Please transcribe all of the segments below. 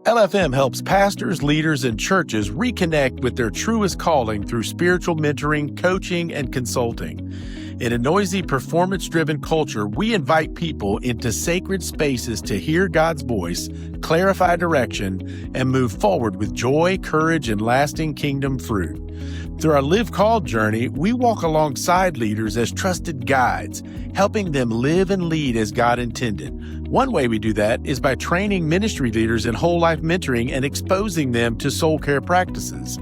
LFM helps pastors, leaders, and churches reconnect with their truest calling through spiritual mentoring, coaching, and consulting. In a noisy, performance-driven culture, we invite people into sacred spaces to hear God's voice, clarify direction, and move forward with joy, courage, and lasting kingdom fruit. Through our Live Called journey, we walk alongside leaders as trusted guides, helping them live and lead as God intended. One way we do that is by training ministry leaders in whole life mentoring and exposing them to soul care practices.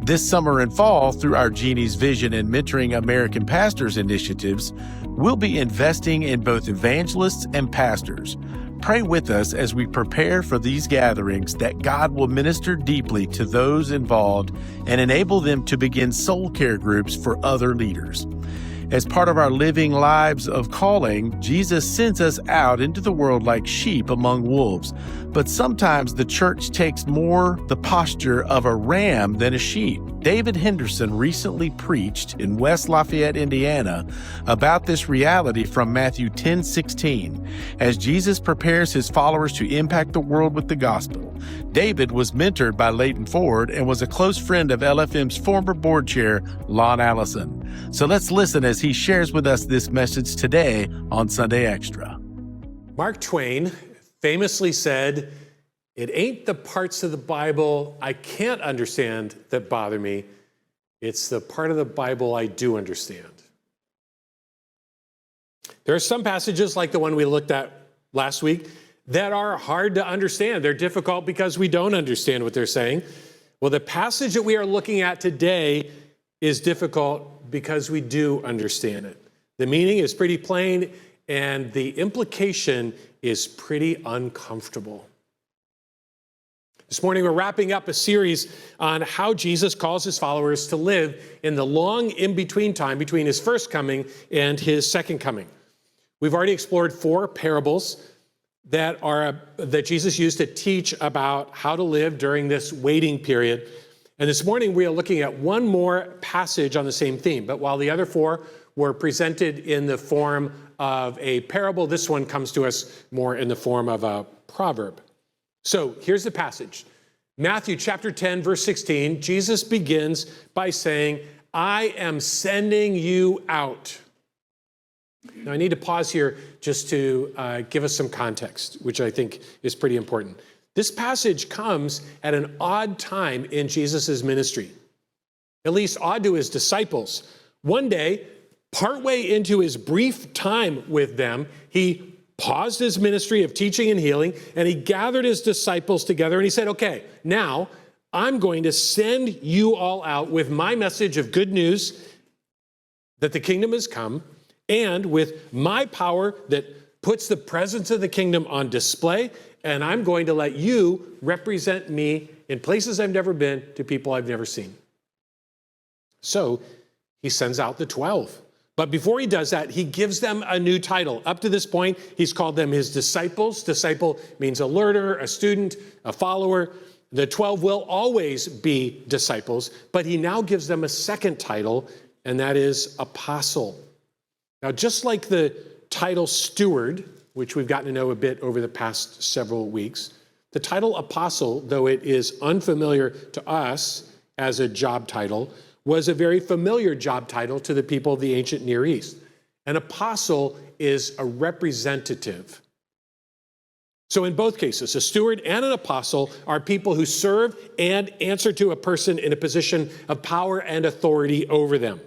This summer and fall, through our Genie's Vision and Mentoring American Pastors initiatives, we'll be investing in both evangelists and pastors. Pray with us as we prepare for these gatherings that God will minister deeply to those involved and enable them to begin soul care groups for other leaders. As part of our living lives of calling, Jesus sends us out into the world like sheep among wolves. But sometimes the church takes more the posture of a ram than a sheep. David Henderson recently preached in West Lafayette, Indiana, about this reality from Matthew 10:16. As Jesus prepares his followers to impact the world with the gospel, David was mentored by Leighton and was a close friend of LFM's former board chair, Lon Allison. So let's listen as he shares with us this message today on Sunday Extra. Mark Twain famously said, "It ain't the parts of the Bible I can't understand that bother me. It's the part of the Bible I do understand." There are some passages like the one we looked at last week that are hard to understand. They're difficult because we don't understand what they're saying. Well, the passage that we are looking at today is difficult because we do understand it. The meaning is pretty plain and the implication is pretty uncomfortable. This morning, we're wrapping up a series on how Jesus calls his followers to live in the long in-between time between his first coming and his second coming. We've already explored 4 parables that Jesus used to teach about how to live during this waiting period. And this morning, we are looking at one more passage on the same theme. But while the other 4 were presented in the form of a parable, this one comes to us more in the form of a proverb. So here's the passage. Matthew chapter 10, verse 16, Jesus begins by saying, "I am sending you out." Now I need to pause here just to give us some context, which I think is pretty important. This passage comes at an odd time in Jesus' ministry, at least odd to his disciples. One day, partway into his brief time with them, he paused his ministry of teaching and healing, and he gathered his disciples together, and he said, "Okay, now I'm going to send you all out with my message of good news that the kingdom has come, and with my power that puts the presence of the kingdom on display, and I'm going to let you represent me in places I've never been to people I've never seen." So he sends out the 12. But before he does that, he gives them a new title. Up to this point, he's called them his disciples. Disciple means a learner, a student, a follower. The 12 will always be disciples, but he now gives them a second title, and that is apostle. Now, just like the title steward, which we've gotten to know a bit over the past several weeks, the title apostle, though it is unfamiliar to us as a job title, was a very familiar job title to the people of the ancient Near East. An apostle is a representative. So in both cases, a steward and an apostle are people who serve and answer to a person in a position of power and authority over them.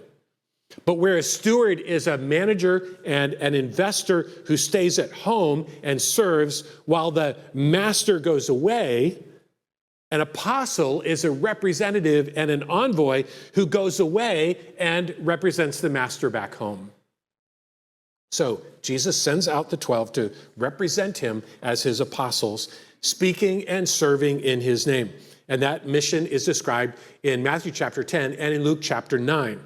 But where a steward is a manager and an investor who stays at home and serves while the master goes away, an apostle is a representative and an envoy who goes away and represents the master back home. So Jesus sends out the 12 to represent him as his apostles, speaking and serving in his name. And that mission is described in Matthew chapter 10 and in Luke chapter 9.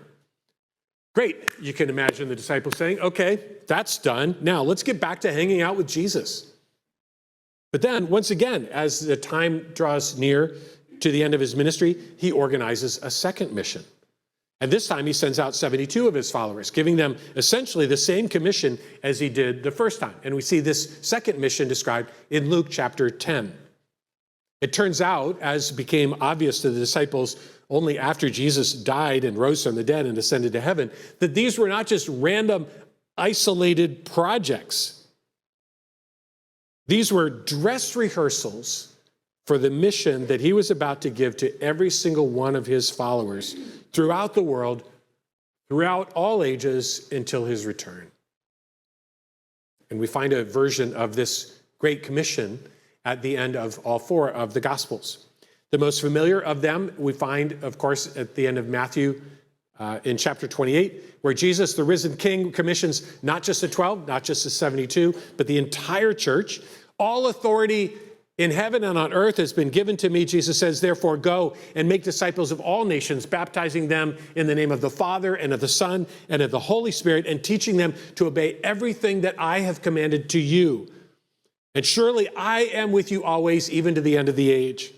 Great. You can imagine the disciples saying, "Okay, that's done. Now let's get back to hanging out with Jesus." But then, once again, as the time draws near to the end of his ministry, he organizes a second mission. And this time he sends out 72 of his followers, giving them essentially the same commission as he did the first time. And we see this second mission described in Luke chapter 10. It turns out, as became obvious to the disciples only after Jesus died and rose from the dead and ascended to heaven, that these were not just random, isolated projects. These were dress rehearsals for the mission that he was about to give to every single one of his followers throughout the world, throughout all ages, until his return. And we find a version of this Great Commission at the end of all four of the Gospels. The most familiar of them we find, of course, at the end of Matthew in chapter 28, where Jesus, the risen King, commissions not just the 12, not just the 72, but the entire church. All authority in heaven and on earth has been given to me, Jesus says, therefore go and make disciples of all nations, baptizing them in the name of the Father and of the Son and of the Holy Spirit, and teaching them to obey everything that I have commanded to you. And surely I am with you always, even to the end of the age.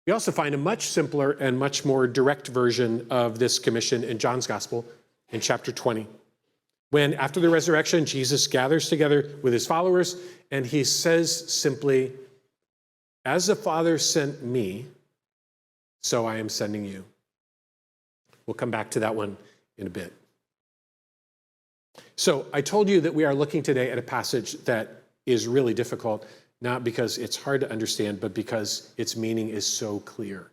We also find a much simpler and much more direct version of this commission in John's Gospel in chapter 20. When, after the resurrection, Jesus gathers together with his followers, and he says simply, as the Father sent me, so I am sending you. We'll come back to that one in a bit. So I told you that we are looking today at a passage that is really difficult, not because it's hard to understand, but because its meaning is so clear.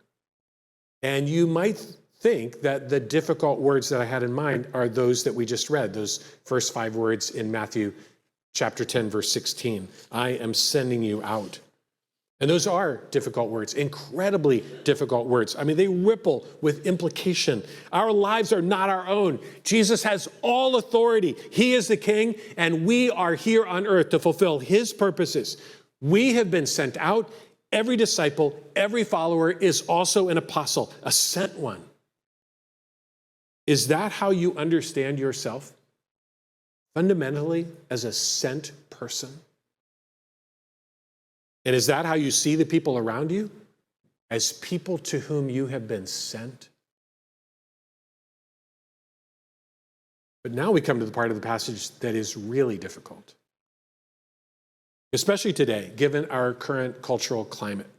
And you might think that the difficult words that I had in mind are those that we just read, those first 5 words in Matthew chapter 10, verse 16. I am sending you out. And those are difficult words, incredibly difficult words. I mean, they ripple with implication. Our lives are not our own. Jesus has all authority. He is the King, and we are here on earth to fulfill his purposes. We have been sent out. Every disciple, every follower is also an apostle, a sent one. Is that how you understand yourself? Fundamentally, as a sent person? And is that how you see the people around you? As people to whom you have been sent? But now we come to the part of the passage that is really difficult. Especially today, given our current cultural climate,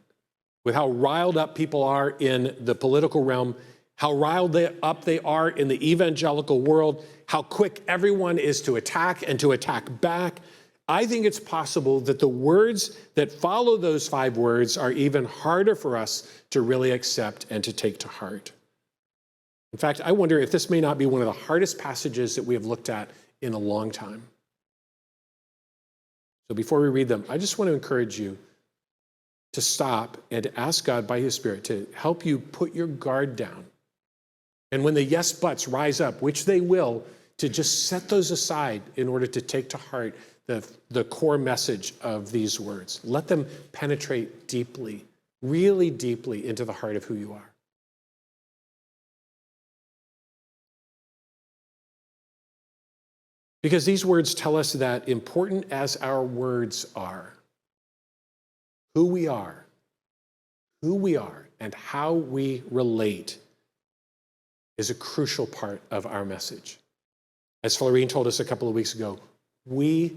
with how riled up people are in the political realm, how riled up they are in the evangelical world, how quick everyone is to attack and to attack back. I think it's possible that the words that follow those 5 words are even harder for us to really accept and to take to heart. In fact, I wonder if this may not be one of the hardest passages that we have looked at in a long time. So before we read them, I just want to encourage you to stop and to ask God by his Spirit to help you put your guard down. And when the yes buts rise up, which they will, to just set those aside in order to take to heart the core message of these words. Let them penetrate deeply, really deeply into the heart of who you are. Because these words tell us that, important as our words are, who we are, and how we relate is a crucial part of our message. As Florine told us a couple of weeks ago, we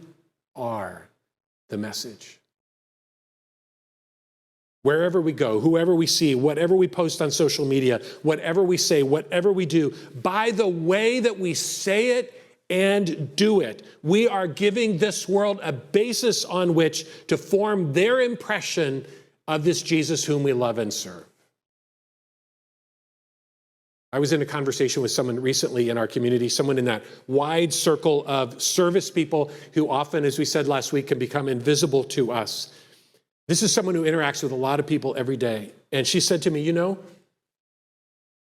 are the message. Wherever we go, whoever we see, whatever we post on social media, whatever we say, whatever we do, by the way that we say it and do it, we are giving this world a basis on which to form their impression of this Jesus whom we love and serve. I was in a conversation with someone recently in our community, someone in that wide circle of service people who often, as we said last week, can become invisible to us. This is someone who interacts with a lot of people every day. And she said to me,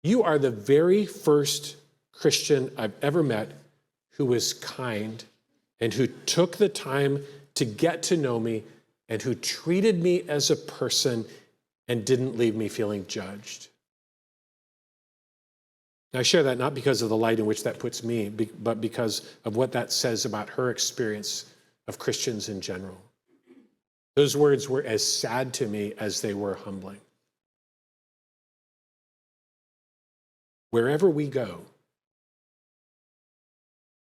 you are the very first Christian I've ever met who was kind and who took the time to get to know me and who treated me as a person and didn't leave me feeling judged. I share that not because of the light in which that puts me, but because of what that says about her experience of Christians in general. Those words were as sad to me as they were humbling. Wherever we go,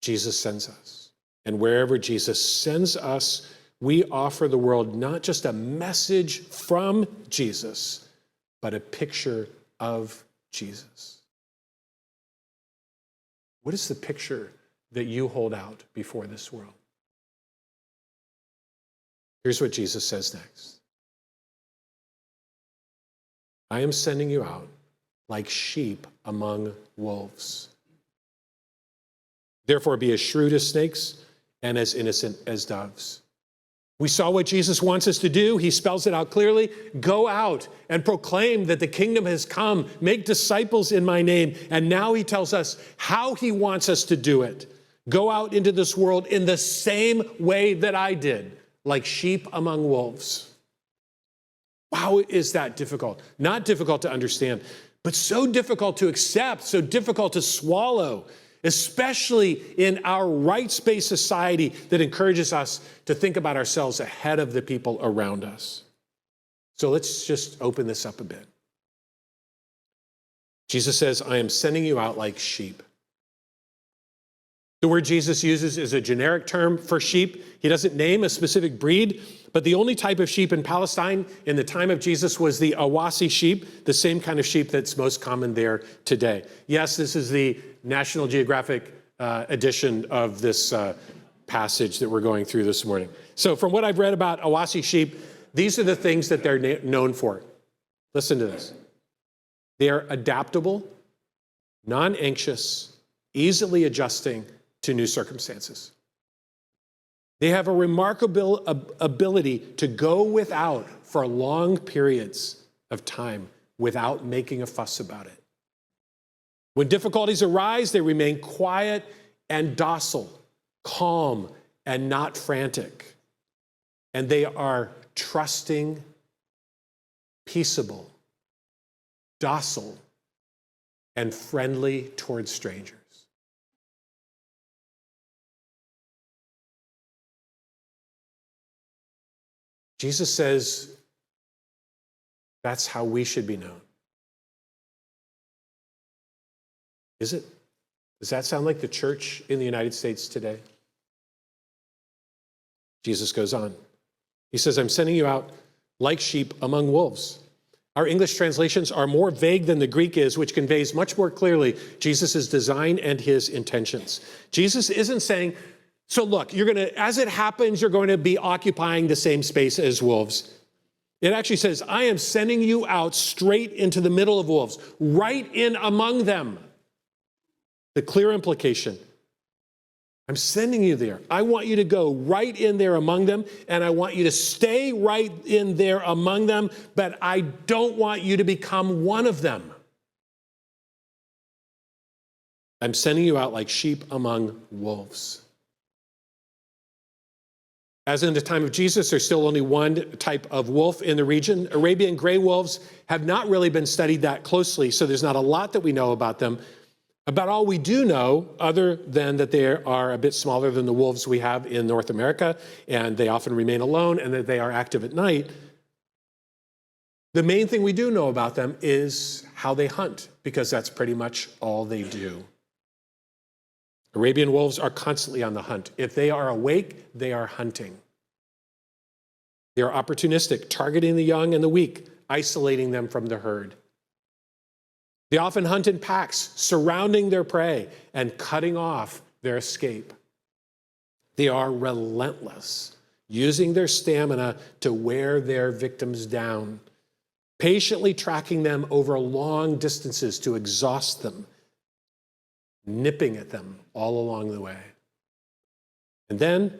Jesus sends us. And wherever Jesus sends us, we offer the world not just a message from Jesus, but a picture of Jesus. What is the picture that you hold out before this world? Here's what Jesus says next. I am sending you out like sheep among wolves. Therefore, be as shrewd as snakes and as innocent as doves. We saw what Jesus wants us to do. He spells it out clearly. Go out and proclaim that the kingdom has come. Make disciples in my name. And now he tells us how he wants us to do it. Go out into this world in the same way that I did, like sheep among wolves. Wow, is that difficult? Not difficult to understand, but so difficult to accept, so difficult to swallow, especially in our rights-based society that encourages us to think about ourselves ahead of the people around us. So let's just open this up a bit. Jesus says, I am sending you out like sheep. The word Jesus uses is a generic term for sheep. He doesn't name a specific breed, but the only type of sheep in Palestine in the time of Jesus was the Awasi sheep, the same kind of sheep that's most common there today. Yes, this is the National Geographic edition of this passage that we're going through this morning. So from what I've read about Awasi sheep, these are the things that they're known for. Listen to this. They are adaptable, non-anxious, easily adjusting to new circumstances. They have a remarkable ability to go without for long periods of time without making a fuss about it. When difficulties arise, they remain quiet and docile, calm and not frantic. And they are trusting, peaceable, docile, and friendly towards strangers. Jesus says that's how we should be known. Is it? Does that sound like the church in the United States today? Jesus goes on. He says, I'm sending you out like sheep among wolves. Our English translations are more vague than the Greek is, which conveys much more clearly Jesus' design and his intentions. Jesus isn't saying, so look, as it happens, you're going to be occupying the same space as wolves. It actually says, I am sending you out straight into the middle of wolves, right in among them. The clear implication, I'm sending you there. I want you to go right in there among them, and I want you to stay right in there among them, but I don't want you to become one of them. I'm sending you out like sheep among wolves. As in the time of Jesus, there's still only one type of wolf in the region. Arabian gray wolves have not really been studied that closely, so there's not a lot that we know about them. About all we do know, other than that they are a bit smaller than the wolves we have in North America, and they often remain alone, and that they are active at night. The main thing we do know about them is how they hunt, because that's pretty much all they do. Arabian wolves are constantly on the hunt. If they are awake, they are hunting. They are opportunistic, targeting the young and the weak, isolating them from the herd. They often hunt in packs, surrounding their prey and cutting off their escape. They are relentless, using their stamina to wear their victims down, patiently tracking them over long distances to exhaust them, nipping at them all along the way. And then,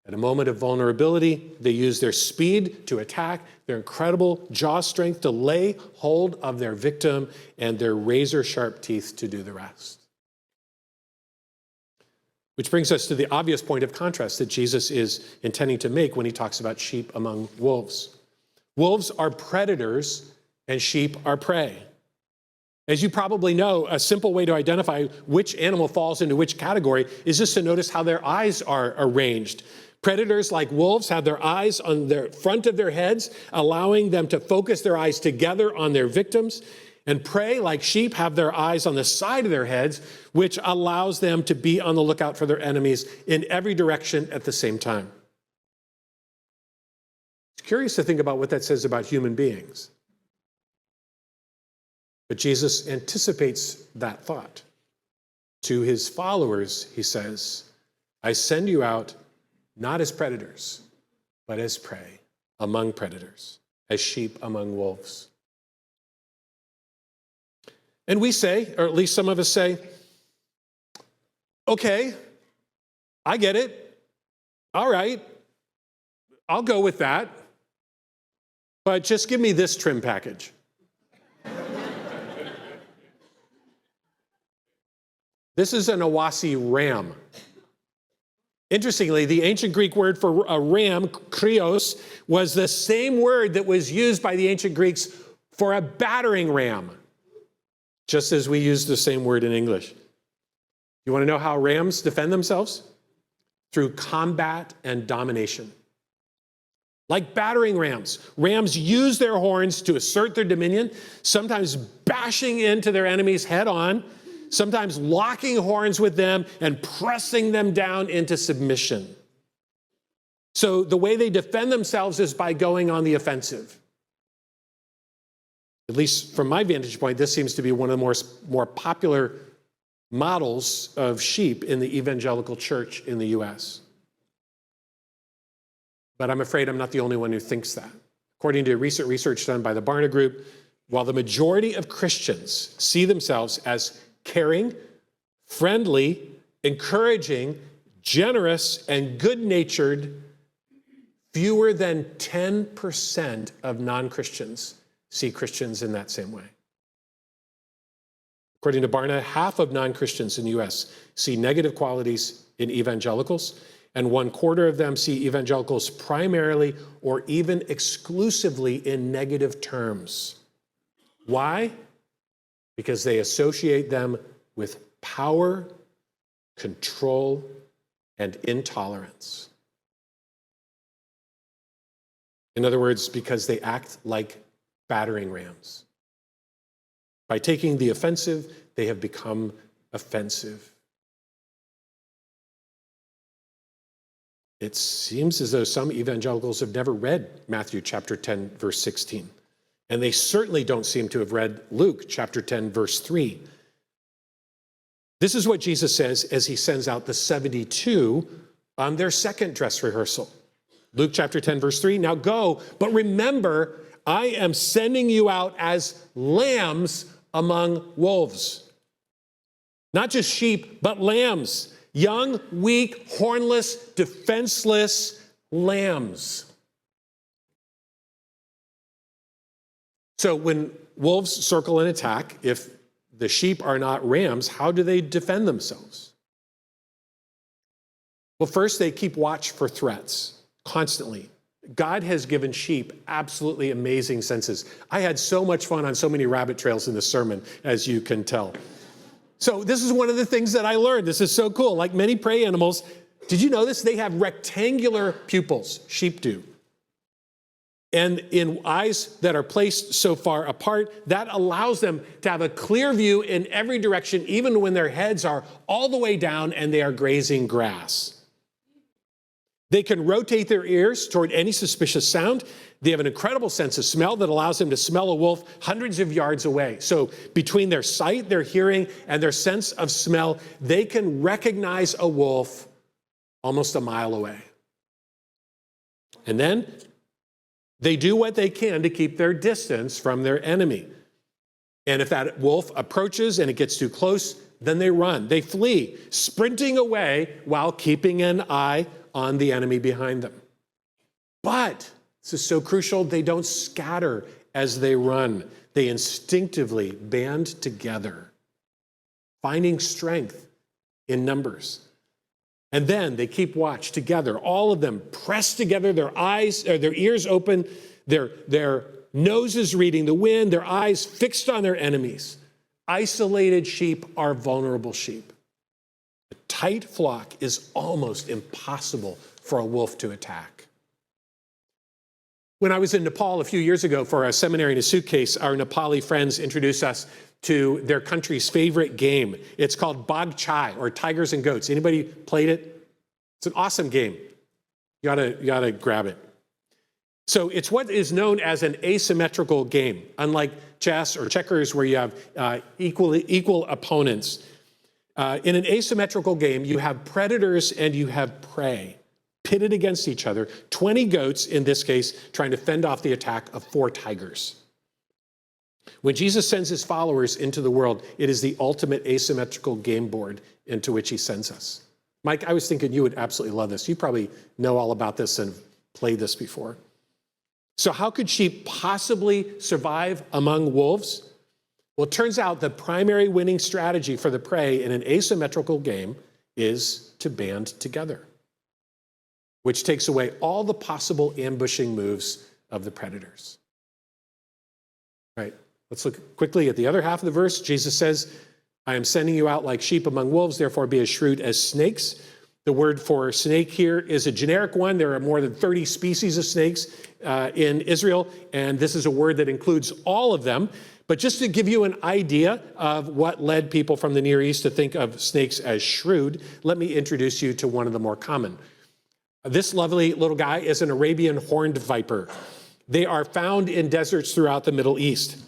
at a moment of vulnerability, they use their speed to attack, their incredible jaw strength to lay hold of their victim, and their razor-sharp teeth to do the rest. Which brings us to the obvious point of contrast that Jesus is intending to make when he talks about sheep among wolves. Wolves are predators, and sheep are prey. As you probably know, a simple way to identify which animal falls into which category is just to notice how their eyes are arranged. Predators like wolves have their eyes on the front of their heads, allowing them to focus their eyes together on their victims. And prey like sheep have their eyes on the side of their heads, which allows them to be on the lookout for their enemies in every direction at the same time. curious to think about what that says about human beings. But Jesus anticipates that thought. To his followers, he says, I send you out not as predators, but as prey among predators, as sheep among wolves. And we say, or at least some of us say, okay, I get it. All right, I'll go with that. But just give me this trim package. This is an Awasi ram. Interestingly, the ancient Greek word for a ram, krios, was the same word that was used by the ancient Greeks for a battering ram, just as we use the same word in English. You want to know how rams defend themselves? Through combat and domination. Like battering rams. Rams use their horns to assert their dominion, sometimes bashing into their enemies head on, sometimes locking horns with them and pressing them down into submission. So the way they defend themselves is by going on the offensive. At least from my vantage point, this seems to be one of the more popular models of sheep in the evangelical church in the U.S. But I'm afraid I'm not the only one who thinks that. According to recent research done by the Barna Group, while the majority of Christians see themselves as caring, friendly, encouraging, generous, and good-natured, fewer than 10% of non-Christians see Christians in that same way. According to Barna, half of non-Christians in the U.S. see negative qualities in evangelicals, and 1/4 of them see evangelicals primarily or even exclusively in negative terms. Why? Because they associate them with power, control, and intolerance. In other words, because they act like battering rams. By taking the offensive, they have become offensive. It seems as though some evangelicals have never read Matthew chapter 10, verse 16. And they certainly don't seem to have read Luke chapter 10, verse 3. This is what Jesus says as he sends out the 72 on their second dress rehearsal. Luke chapter 10, verse 3, now go, but remember, I am sending you out as lambs among wolves. Not just sheep, but lambs. Young, weak, hornless, defenseless lambs. So when wolves circle and attack, if the sheep are not rams, how do they defend themselves? Well, first, they keep watch for threats constantly. God has given sheep absolutely amazing senses. I had so much fun on so many rabbit trails in this sermon, as you can tell. So this is one of the things that I learned. This is so cool. Like many prey animals, did you know this? They have rectangular pupils, sheep do. And in eyes that are placed so far apart, that allows them to have a clear view in every direction, even when their heads are all the way down and they are grazing grass. They can rotate their ears toward any suspicious sound. They have an incredible sense of smell that allows them to smell a wolf hundreds of yards away. So between their sight, their hearing, and their sense of smell, they can recognize a wolf almost a mile away. And then they do what they can to keep their distance from their enemy. And if that wolf approaches and it gets too close, then they run. They flee, sprinting away while keeping an eye on the enemy behind them. But, this is so crucial, they don't scatter as they run. They instinctively band together, finding strength in numbers. And then they keep watch together, all of them pressed together, their ears open, their noses reading the wind, their eyes fixed on their enemies. Isolated sheep are vulnerable sheep. A tight flock is almost impossible for a wolf to attack. When I was in Nepal a few years ago for a seminary in a suitcase, our Nepali friends introduced us to their country's favorite game. It's called Bag Chai, or Tigers and Goats. Anybody played it? It's an awesome game. You ought to grab it. So it's what is known as an asymmetrical game, unlike chess or checkers where you have equal opponents. In an asymmetrical game, you have predators and you have prey pitted against each other, 20 goats in this case trying to fend off the attack of 4 tigers. When Jesus sends his followers into the world, it is the ultimate asymmetrical game board into which he sends us. Mike, I was thinking you would absolutely love this. You probably know all about this and played this before. So how could sheep possibly survive among wolves? Well, it turns out the primary winning strategy for the prey in an asymmetrical game is to band together, which takes away all the possible ambushing moves of the predators. All right, let's look quickly at the other half of the verse. Jesus says, I am sending you out like sheep among wolves, therefore be as shrewd as snakes. The word for snake here is a generic one. There are more than 30 species of snakes in Israel, and this is a word that includes all of them. But just to give you an idea of what led people from the Near East to think of snakes as shrewd, let me introduce you to one of the more common. This lovely little guy is an Arabian horned viper. They are found in deserts throughout the Middle East.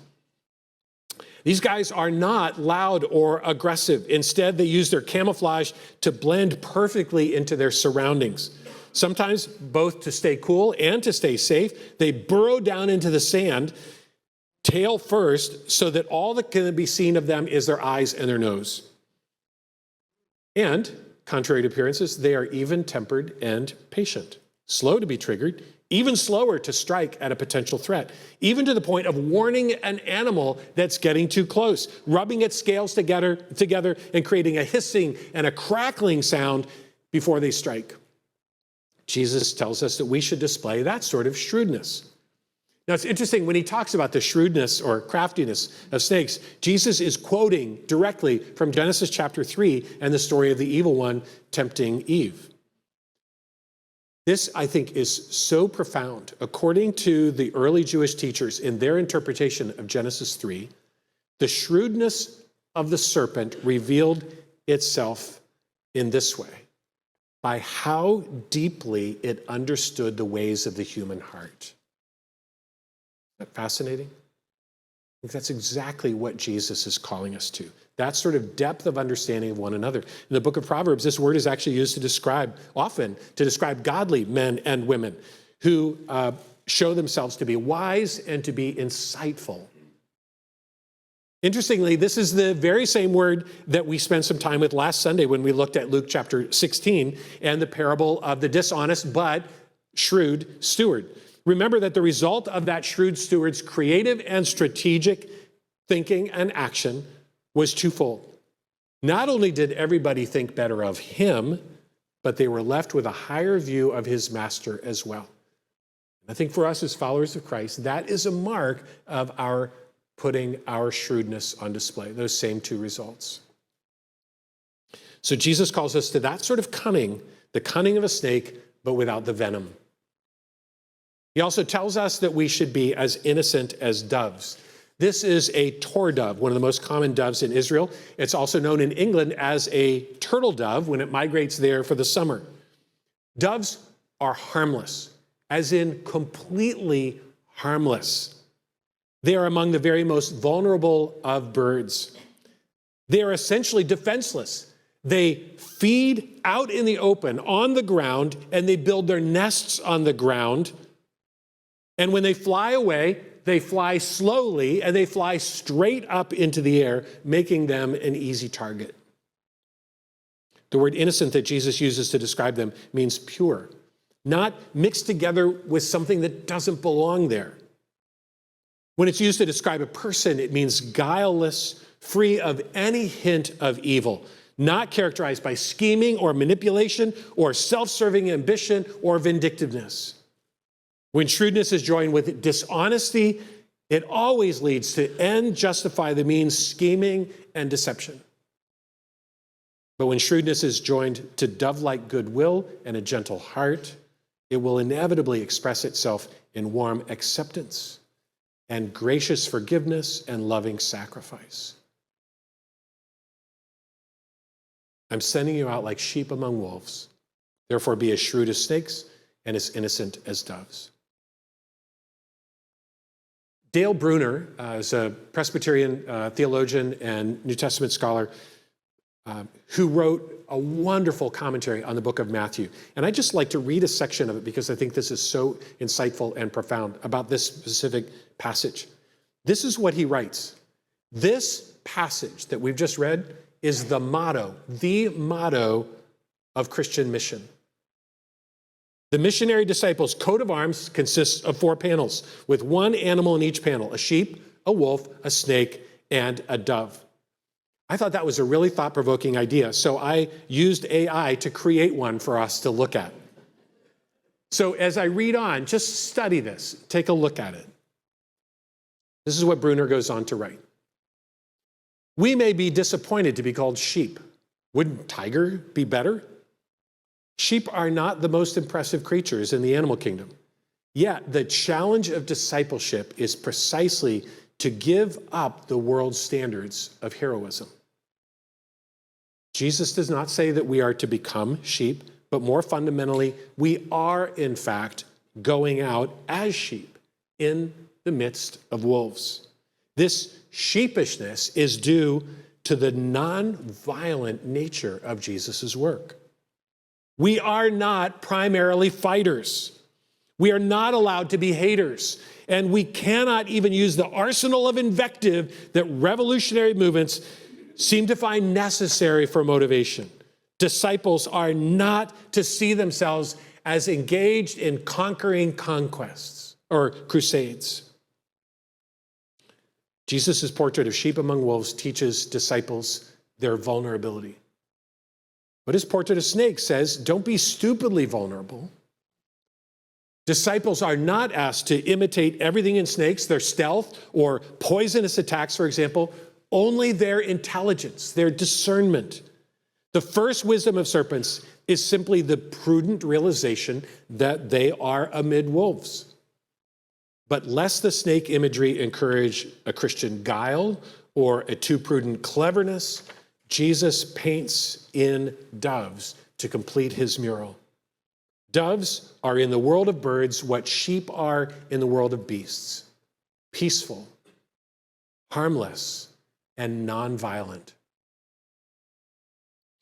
These guys are not loud or aggressive. Instead, they use their camouflage to blend perfectly into their surroundings. Sometimes both to stay cool and to stay safe, they burrow down into the sand, tail first, so that all that can be seen of them is their eyes and their nose. And, contrary to appearances, they are even-tempered and patient, slow to be triggered, even slower to strike at a potential threat, even to the point of warning an animal that's getting too close, rubbing its scales together and creating a hissing and a crackling sound before they strike. Jesus tells us that we should display that sort of shrewdness. Now, it's interesting, when he talks about the shrewdness or craftiness of snakes, Jesus is quoting directly from Genesis chapter 3 and the story of the evil one tempting Eve. This, I think, is so profound. According to the early Jewish teachers in their interpretation of Genesis 3, the shrewdness of the serpent revealed itself in this way, by how deeply it understood the ways of the human heart. Isn't that fascinating? I think that's exactly what Jesus is calling us to. That sort of depth of understanding of one another. In the book of Proverbs, this word is actually used often to describe godly men and women who show themselves to be wise and to be insightful. Interestingly, this is the very same word that we spent some time with last Sunday when we looked at Luke chapter 16 and the parable of the dishonest but shrewd steward. Remember that the result of that shrewd steward's creative and strategic thinking and action was twofold. Not only did everybody think better of him, but they were left with a higher view of his master as well. I think for us as followers of Christ, that is a mark of our putting our shrewdness on display, those same two results. So Jesus calls us to that sort of cunning, the cunning of a snake, but without the venom. He also tells us that we should be as innocent as doves. This is a tor dove, one of the most common doves in Israel. It's also known in England as a turtle dove when it migrates there for the summer. Doves are harmless, as in completely harmless. They are among the very most vulnerable of birds. They are essentially defenseless. They feed out in the open on the ground, and they build their nests on the ground. And when they fly away, they fly slowly and they fly straight up into the air, making them an easy target. The word innocent that Jesus uses to describe them means pure, not mixed together with something that doesn't belong there. When it's used to describe a person, it means guileless, free of any hint of evil, not characterized by scheming or manipulation or self-serving ambition or vindictiveness. When shrewdness is joined with dishonesty, it always leads to end justify the means scheming and deception. But when shrewdness is joined to dove-like goodwill and a gentle heart, it will inevitably express itself in warm acceptance and gracious forgiveness and loving sacrifice. I'm sending you out like sheep among wolves. Therefore, be as shrewd as snakes and as innocent as doves. Dale Bruner is a Presbyterian theologian and New Testament scholar who wrote a wonderful commentary on the book of Matthew. And I'd just like to read a section of it because I think this is so insightful and profound about this specific passage. This is what he writes. This passage that we've just read is the motto of Christian mission. The missionary disciples' coat of arms consists of 4 panels, with one animal in each panel: a sheep, a wolf, a snake, and a dove. I thought that was a really thought-provoking idea, so I used AI to create one for us to look at. So as I read on, just study this. Take a look at it. This is what Bruner goes on to write. We may be disappointed to be called sheep. Wouldn't tiger be better? Sheep are not the most impressive creatures in the animal kingdom. Yet the challenge of discipleship is precisely to give up the world's standards of heroism. Jesus does not say that we are to become sheep, but more fundamentally, we are in fact going out as sheep in the midst of wolves. This sheepishness is due to the non-violent nature of Jesus' work. We are not primarily fighters. We are not allowed to be haters. And we cannot even use the arsenal of invective that revolutionary movements seem to find necessary for motivation. Disciples are not to see themselves as engaged in conquering conquests or crusades. Jesus' portrait of sheep among wolves teaches disciples their vulnerability. But his portrait of snakes says, don't be stupidly vulnerable. Disciples are not asked to imitate everything in snakes, their stealth or poisonous attacks, for example, only their intelligence, their discernment. The first wisdom of serpents is simply the prudent realization that they are amid wolves. But lest the snake imagery encourage a Christian guile or a too prudent cleverness, Jesus paints in doves to complete his mural. Doves are in the world of birds what sheep are in the world of beasts: peaceful, harmless, and nonviolent.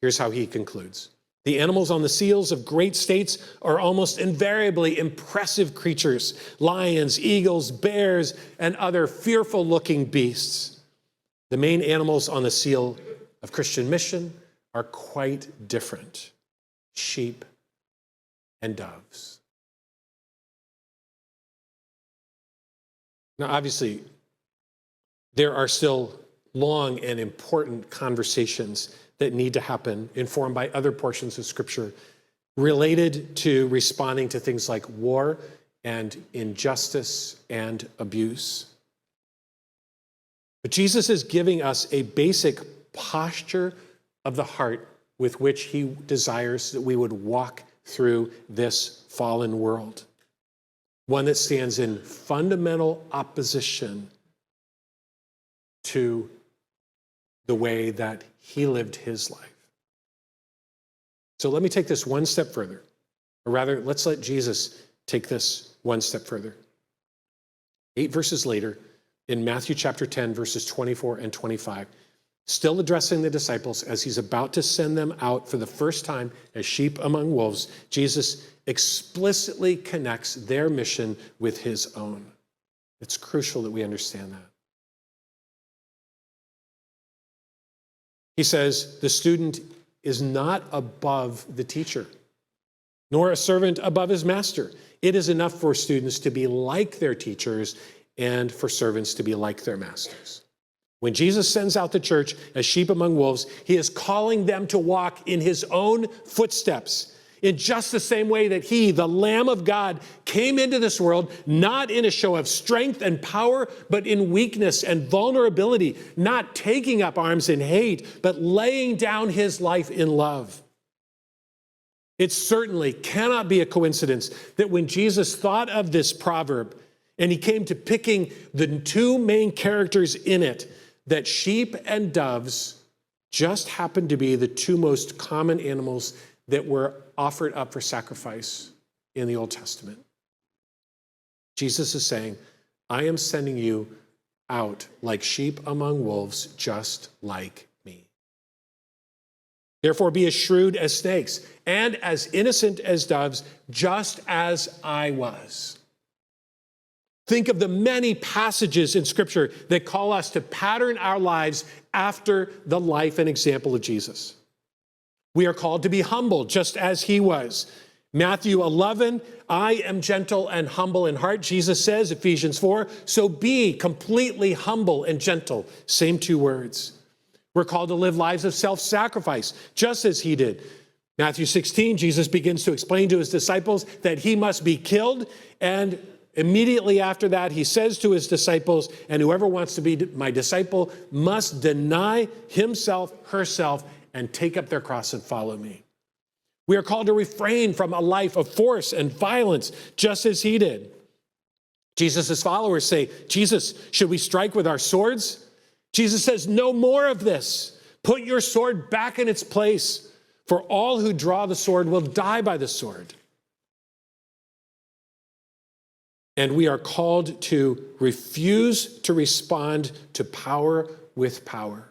Here's how he concludes. The animals on the seals of great states are almost invariably impressive creatures: lions, eagles, bears, and other fearful-looking beasts. The main animals on the seal of Christian mission are quite different: sheep and doves. Now, obviously, there are still long and important conversations that need to happen, informed by other portions of Scripture, related to responding to things like war and injustice and abuse. But Jesus is giving us a basic posture of the heart with which he desires that we would walk through this fallen world. One that stands in fundamental opposition to the way that he lived his life. So let me take this one step further. Or rather, let's let Jesus take this one step further. 8 verses later, in Matthew chapter 10, verses 24 and 25, still addressing the disciples as he's about to send them out for the first time as sheep among wolves, Jesus explicitly connects their mission with his own. It's crucial that we understand that. He says, the student is not above the teacher, nor a servant above his master. It is enough for students to be like their teachers and for servants to be like their masters. When Jesus sends out the church as sheep among wolves, he is calling them to walk in his own footsteps, in just the same way that he, the Lamb of God, came into this world, not in a show of strength and power, but in weakness and vulnerability, not taking up arms in hate, but laying down his life in love. It certainly cannot be a coincidence that when Jesus thought of this proverb, and he came to picking the 2 main characters in it, that sheep and doves just happened to be the 2 most common animals that were offered up for sacrifice in the Old Testament. Jesus is saying, I am sending you out like sheep among wolves, just like me. Therefore, be as shrewd as snakes and as innocent as doves, just as I was. Think of the many passages in Scripture that call us to pattern our lives after the life and example of Jesus. We are called to be humble, just as he was. Matthew 11, I am gentle and humble in heart, Jesus says, Ephesians 4, so be completely humble and gentle, same two words. We're called to live lives of self-sacrifice, just as he did. Matthew 16, Jesus begins to explain to his disciples that he must be killed, and immediately after that, he says to his disciples, and whoever wants to be my disciple must deny himself, herself, and take up their cross and follow me. We are called to refrain from a life of force and violence, just as he did. Jesus' followers say, Jesus, should we strike with our swords? Jesus says, no more of this. Put your sword back in its place, for all who draw the sword will die by the sword. And we are called to refuse to respond to power with power.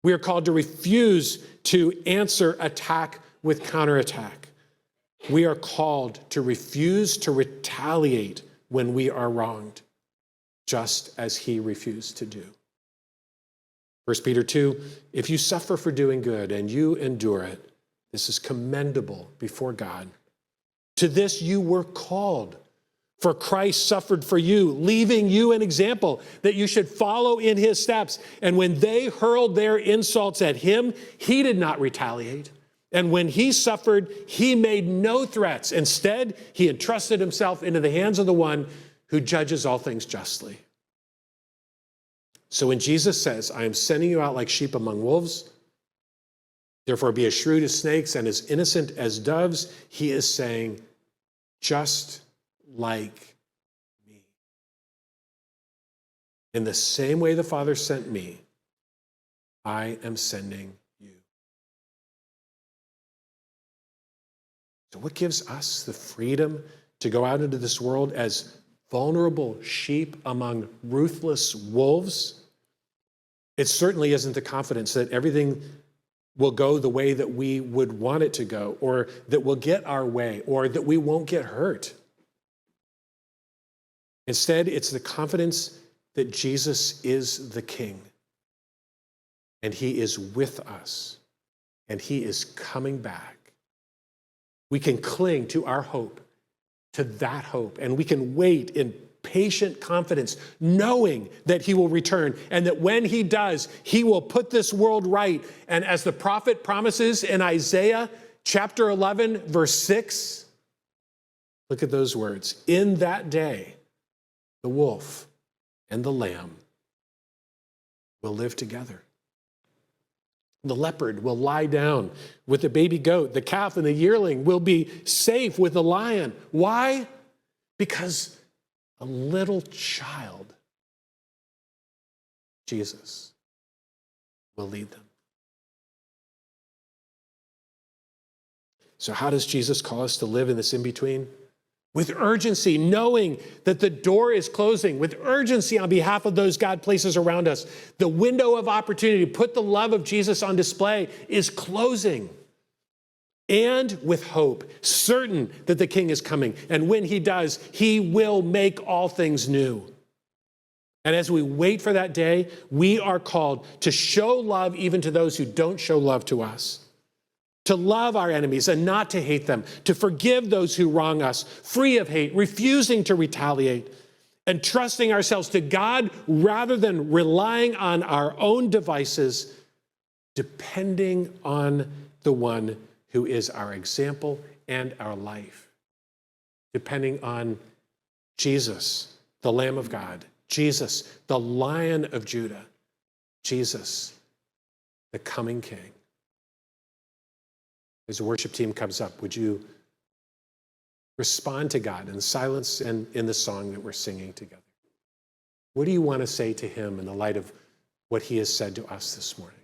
We are called to refuse to answer attack with counterattack. We are called to refuse to retaliate when we are wronged, just as he refused to do. 1 Peter 2, if you suffer for doing good and you endure it, this is commendable before God. To this you were called. For Christ suffered for you, leaving you an example that you should follow in his steps. And when they hurled their insults at him, he did not retaliate. And when he suffered, he made no threats. Instead, he entrusted himself into the hands of the one who judges all things justly. So when Jesus says, I am sending you out like sheep among wolves, therefore be as shrewd as snakes and as innocent as doves, he is saying, just like me. In the same way the Father sent me, I am sending you. So what gives us the freedom to go out into this world as vulnerable sheep among ruthless wolves? It certainly isn't the confidence that everything will go the way that we would want it to go, or that we'll get our way, or that we won't get hurt. Instead, it's the confidence that Jesus is the King, and he is with us, and he is coming back. We can cling to our hope, to that hope, and we can wait in patient confidence, knowing that he will return, and that when he does, he will put this world right. And as the prophet promises in Isaiah chapter 11, verse 6, look at those words. In that day, the wolf and the lamb will live together. The leopard will lie down with the baby goat. The calf and the yearling will be safe with the lion. Why? Because a little child, Jesus, will lead them. So how does Jesus call us to live in this in-between? With urgency, knowing that the door is closing, with urgency on behalf of those God places around us. The window of opportunity to put the love of Jesus on display is closing. And with hope, certain that the King is coming. And when he does, he will make all things new. And as we wait for that day, we are called to show love even to those who don't show love to us. To love our enemies and not to hate them, to forgive those who wrong us, free of hate, refusing to retaliate, and trusting ourselves to God rather than relying on our own devices, depending on the one who is our example and our life, depending on Jesus, the Lamb of God, Jesus, the Lion of Judah, Jesus, the coming King. As the worship team comes up, would you respond to God in the silence and in the song that we're singing together? What do you want to say to him in the light of what he has said to us this morning?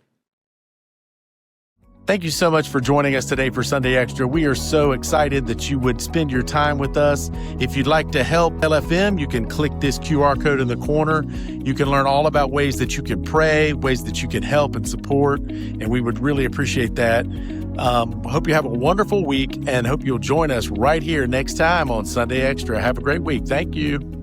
Thank you so much for joining us today for Sunday Extra. We are so excited that you would spend your time with us. If you'd like to help LFM, you can click this QR code in the corner. You can learn all about ways that you can pray, ways that you can help and support, and we would really appreciate that. Hope you have a wonderful week and hope you'll join us right here next time on Sunday Extra. Have a great week. Thank you.